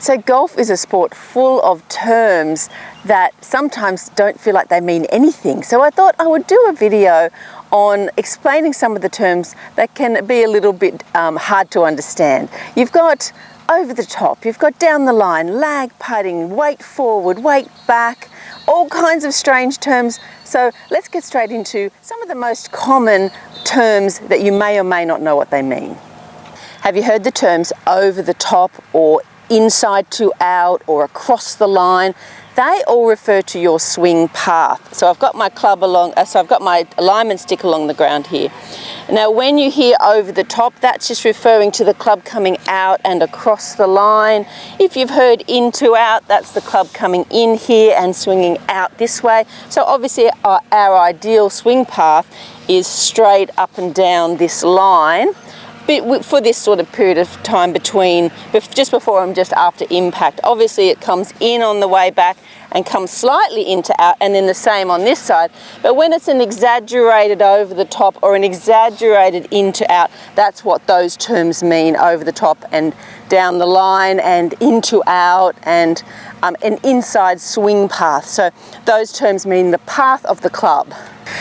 So golf is a sport full of terms that sometimes don't feel like they mean anything. So I thought I would do a video on explaining some of the terms that can be a little bit hard to understand. You've got over the top, you've got down the line, lag putting, weight forward, weight back, all kinds of strange terms. So let's get straight into some of the most common terms that you may or may not know what they mean. Have you heard the terms over the top or inside to out or across the line? They all refer to your swing path. So I've got my club along, so I've got my alignment stick along the ground here. Now when you hear over the top, that's just referring to the club coming out and across the line. If you've heard in to out, that's the club coming in here and swinging out this way. So obviously our ideal swing path is straight up and down this line. For this sort of period of time between, just before and just after impact. Obviously it comes in on the way back and comes slightly into out, and then the same on this side. But when it's an exaggerated over the top or an exaggerated into out, that's what those terms mean: over the top and down the line and into out, and an inside swing path. So those terms mean the path of the club.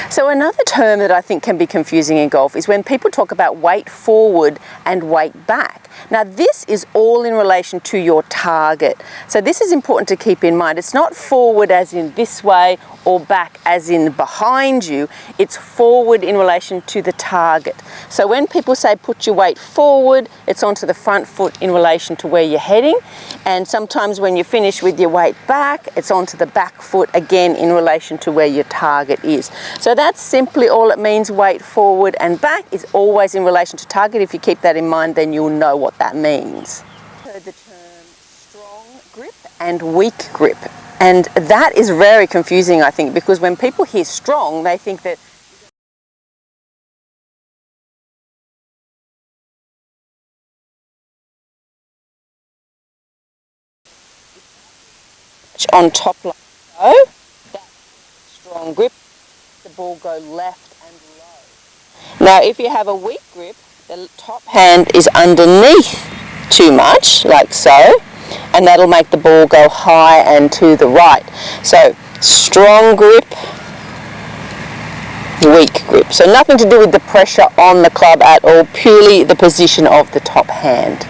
So another term that I think can be confusing in golf is when people talk about weight forward and weight back. Now this is all in relation to your target. So this is important to keep in mind. It's not forward as in this way or back as in behind you. It's forward in relation to the target. So when people say put your weight forward, it's onto the front foot in relation to where you're heading. And sometimes when you finish with your weight back, it's onto the back foot again in relation to where your target is. So that's simply all it means. Weight forward and back is always in relation to target. If you keep that in mind, then you'll know what that means. Heard the term strong grip and weak grip. And that is very confusing, I think, because when people hear strong, they think that on top like so, that's strong grip, the ball go left and low. Now if you have a weak grip, the top hand is underneath too much, like so, and that'll make the ball go high and to the right. So strong grip, weak grip. So nothing to do with the pressure on the club at all, purely the position of the top hand.